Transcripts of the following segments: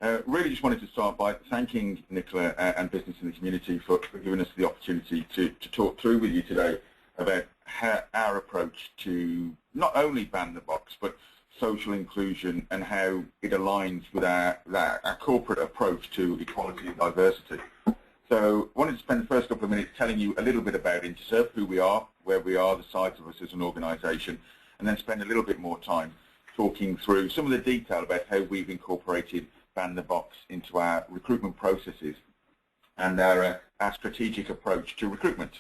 Really just wanted to start by thanking Nicola and Business in the Community for giving us the opportunity to talk through with you today about how our approach to not only Ban the Box, but social inclusion and how it aligns with our corporate approach to equality and diversity. So I wanted to spend the first couple of minutes telling you a little bit about Interserve, who we are, where we are, the size of us as an organisation, and then spend a little bit more time talking through some of the detail about how we've incorporated Ban the Box into our recruitment processes and our strategic approach to recruitment.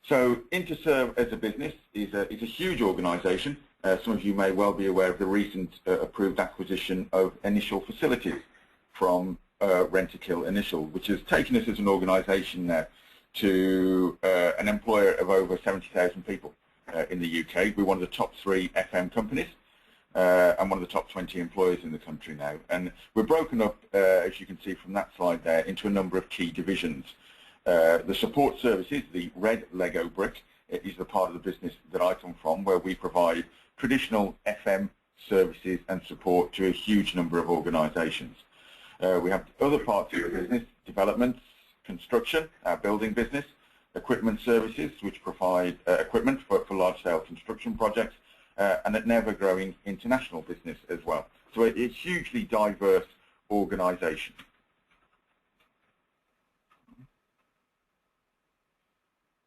So Interserve as a business is a huge organisation. Some of you may well be aware of the recent approved acquisition of Initial Facilities from Rentokil Initial, which has taken us as an organisation now to an employer of over 70,000 people in the UK. We're one of the top 3 FM companies and one of the top 20 employers in the country now. And we're broken up, as you can see from that slide there, into a number of key divisions. The support services, the red Lego brick, is the part of the business that I come from, where we provide traditional FM services and support to a huge number of organisations. We have other parts of the business: development, construction, our building business, equipment services, which provide equipment for large-scale construction projects, and an ever-growing international business as well. So it's a hugely diverse organisation.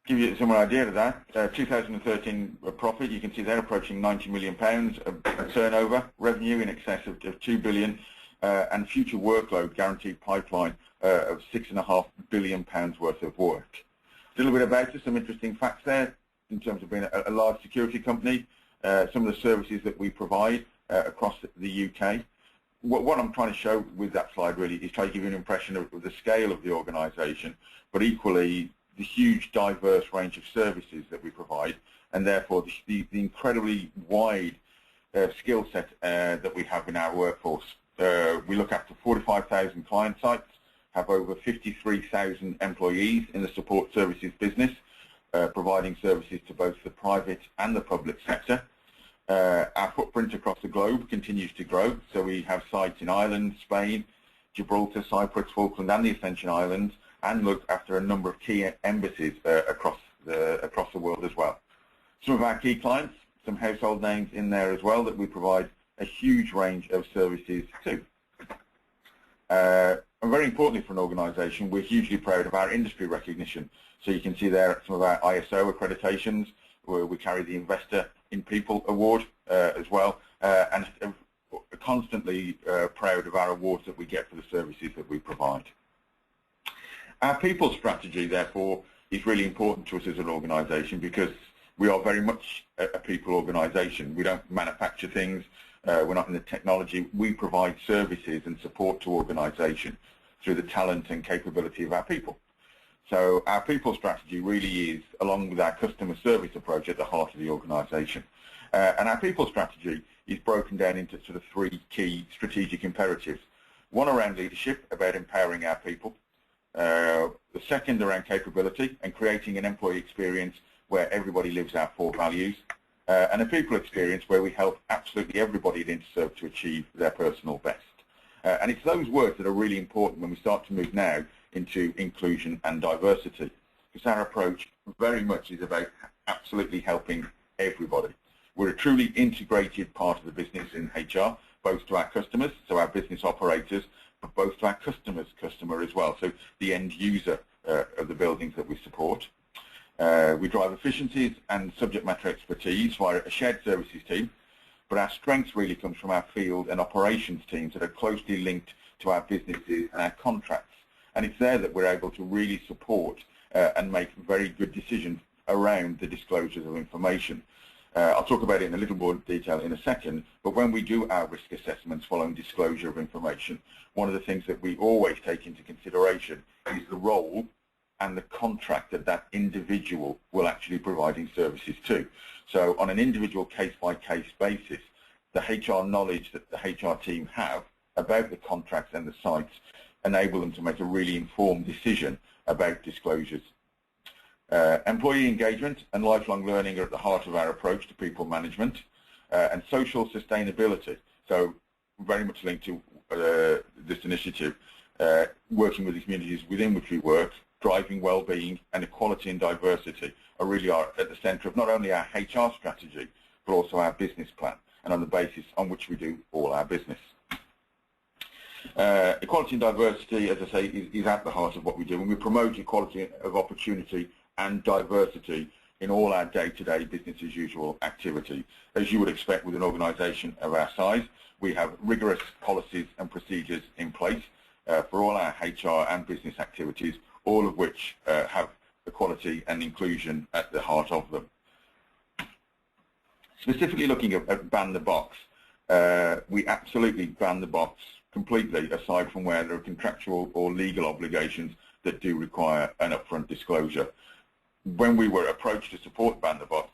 Give you some idea of that. 2013 profit, you can see they're approaching £90 million of turnover, revenue in excess of £2 billion, and future workload guaranteed pipeline of £6.5 billion worth of work. A little bit about us, some interesting facts there in terms of being a large security company, some of the services that we provide across the UK. What I'm trying to show with that slide really is try to give you an impression of the scale of the organisation, but equally the huge diverse range of services that we provide, and therefore the incredibly wide skill set that we have in our workforce. We look after 45,000 client sites, have over 53,000 employees in the support services business, providing services to both the private and the public sector. Our footprint across the globe continues to grow, so we have sites in Ireland, Spain, Gibraltar, Cyprus, Falkland and the Ascension Islands, and look after a number of key embassies across the world as well. Some of our key clients, some household names in there as well that we provide a huge range of services to. And very importantly for an organisation, we're hugely proud of our industry recognition. So you can see there some of our ISO accreditations, where we carry the Investor in People award as well, and constantly proud of our awards that we get for the services that we provide. Our people strategy, therefore, is really important to us as an organisation because we are very much a people organisation. We don't manufacture things. We're not in the technology. We provide services and support to organisation through the talent and capability of our people. So our people strategy really is, along with our customer service approach, at the heart of the organisation. And our people strategy is broken down into sort of 3 key strategic imperatives. One around leadership, about empowering our people. The second around capability and creating an employee experience where everybody lives our 4 values. And a people experience where we help absolutely everybody at Interserve to achieve their personal best. And it's those words that are really important when we start to move now into inclusion and diversity, because our approach very much is about absolutely helping everybody. We're a truly integrated part of the business in HR, both to our customers, so our business operators, but both to our customers' customer as well, so the end user of the buildings that we support. We drive efficiencies and subject matter expertise via a shared services team, but our strength really comes from our field and operations teams that are closely linked to our businesses and our contracts. And it's there that we're able to really support and make very good decisions around the disclosures of information. I'll talk about it in a little more detail in a second, but when we do our risk assessments following disclosure of information, one of the things that we always take into consideration is the role and the contract that that individual will actually be providing services to. So on an individual case-by-case basis, the HR knowledge that the HR team have about the contracts and the sites enable them to make a really informed decision about disclosures. Employee engagement and lifelong learning are at the heart of our approach to people management, and social sustainability, so very much linked to this initiative, working with the communities within which we work, driving well-being and equality and diversity really are at the centre of not only our HR strategy, but also our business plan, and on the basis on which we do all our business. Equality and diversity, as I say, is at the heart of what we do, and we promote equality of opportunity and diversity in all our day-to-day business as usual activity. As you would expect with an organisation of our size, we have rigorous policies and procedures in place for all our HR and business activities, all of which have equality and inclusion at the heart of them. Specifically looking at ban the box, we absolutely ban the box completely, aside from where there are contractual or legal obligations that do require an upfront disclosure. When we were approached to support ban the box,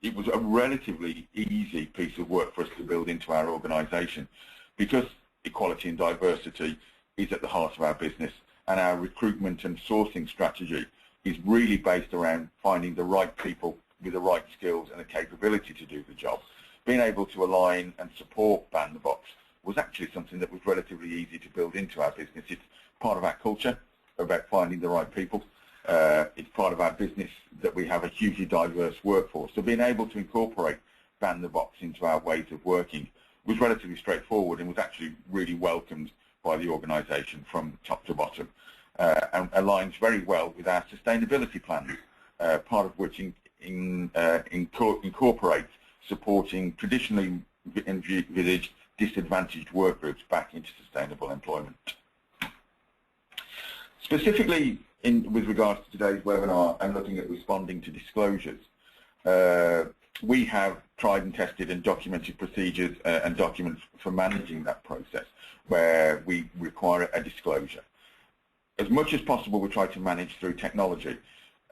it was a relatively easy piece of work for us to build into our organisation, because equality and diversity is at the heart of our business, and our recruitment and sourcing strategy is really based around finding the right people with the right skills and the capability to do the job. Being able to align and support ban the box was actually something that was relatively easy to build into our business. It's part of our culture about finding the right people. It's part of our business that we have a hugely diverse workforce. So being able to incorporate ban the box into our ways of working was relatively straightforward and was actually really welcomed by the organisation from top to bottom, and aligns very well with our sustainability plans, part of which incorporates supporting traditionally envisaged disadvantaged work groups back into sustainable employment. Specifically with regards to today's webinar and looking at responding to disclosures, we have tried and tested and documented procedures and documents for managing that process where we require a disclosure. As much as possible, we try to manage through technology.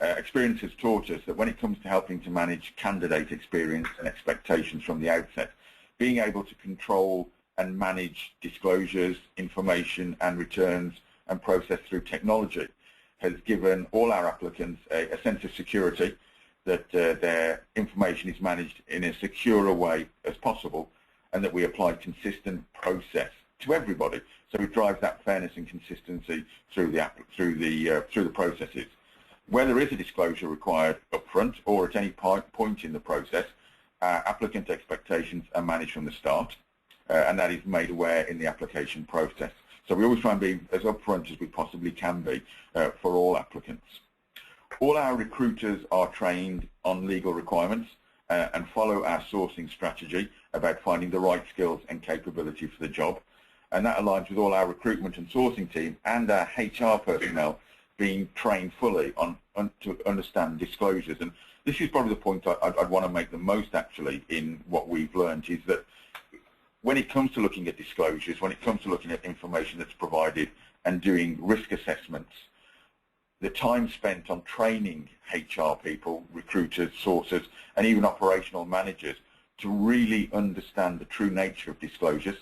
Experience has taught us that when it comes to helping to manage candidate experience and expectations from the outset, being able to control and manage disclosures, information and returns and process through technology has given all our applicants a sense of security that their information is managed in as secure a way as possible, and that we apply consistent process to everybody. So it drives that fairness and consistency through the processes. Where there is a disclosure required upfront or at any point in the process, applicant expectations are managed from the start, and that is made aware in the application process. So we always try and be as upfront as we possibly can be for all applicants. All our recruiters are trained on legal requirements and follow our sourcing strategy about finding the right skills and capability for the job. And that aligns with all our recruitment and sourcing team and our HR personnel being trained fully to understand disclosures. And this is probably the point I'd want to make the most actually in what we've learned, is that when it comes to looking at disclosures, when it comes to looking at information that's provided and doing risk assessments, the time spent on training HR people, recruiters, sourcers, and even operational managers to really understand the true nature of disclosures,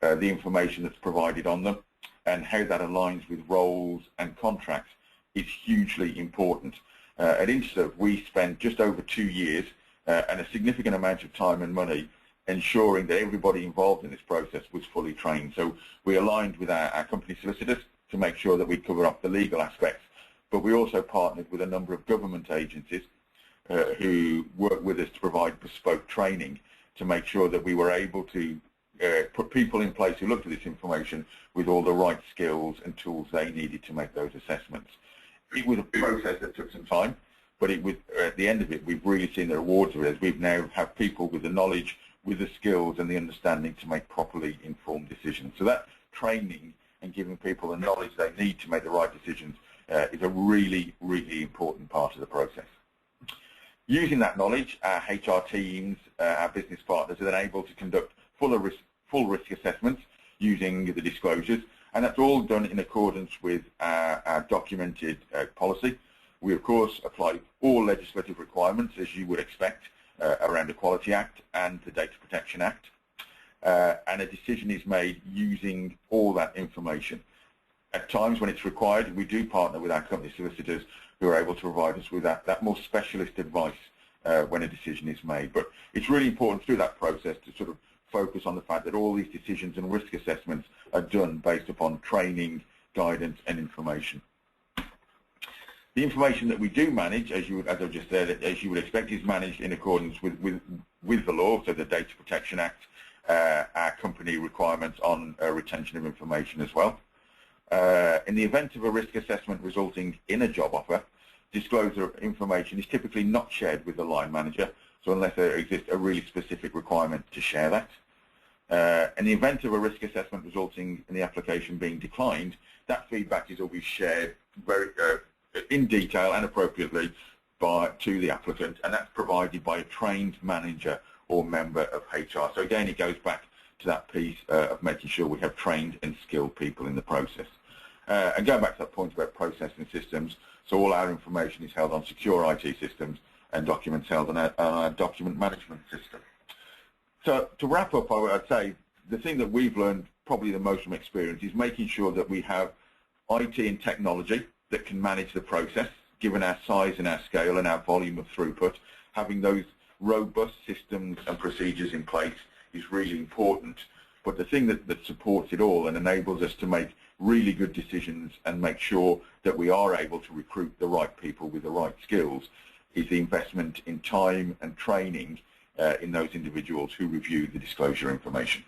the information that's provided on them, and how that aligns with roles and contracts is hugely important. At Interserve, we spent just over 2 years and a significant amount of time and money ensuring that everybody involved in this process was fully trained. So we aligned with our company solicitors to make sure that we cover up the legal aspects, but we also partnered with a number of government agencies who work with us to provide bespoke training to make sure that we were able to put people in place who looked at this information with all the right skills and tools they needed to make those assessments. It was a process that took some time, but at the end of it, we've really seen the rewards of it, as we've now have people with the knowledge, with the skills and the understanding to make properly informed decisions. So that training and giving people the knowledge they need to make the right decisions is a really, really important part of the process. Using that knowledge, our HR teams, our business partners are then able to conduct full risk assessments using the disclosures, and that's all done in accordance with our documented policy. We, of course, apply all legislative requirements, as you would expect, around the Equality Act and the Data Protection Act, and a decision is made using all that information. At times when it's required, we do partner with our company solicitors who are able to provide us with that more specialist advice when a decision is made. But it's really important through that process to sort of focus on the fact that all these decisions and risk assessments are done based upon training, guidance and information. The information that we do manage, as I've just said, as you would expect, is managed in accordance with the law, so the Data Protection Act, our company requirements on retention of information as well. In the event of a risk assessment resulting in a job offer, disclosure of information is typically not shared with the line manager, so unless there exists a really specific requirement to share that. In the event of a risk assessment resulting in the application being declined, that feedback is always shared very in detail and appropriately to the applicant, and that's provided by a trained manager or member of HR. So again, it goes back to that piece of making sure we have trained and skilled people in the process. And going back to that point about processing systems, so all our information is held on secure IT systems and documents held on our document management system. So to wrap up, I'd say the thing that we've learned probably the most from experience is making sure that we have IT and technology that can manage the process, given our size and our scale and our volume of throughput. Having those robust systems and procedures in place is really important. But the thing that supports it all and enables us to make really good decisions and make sure that we are able to recruit the right people with the right skills is the investment in time and training in those individuals who review the disclosure information.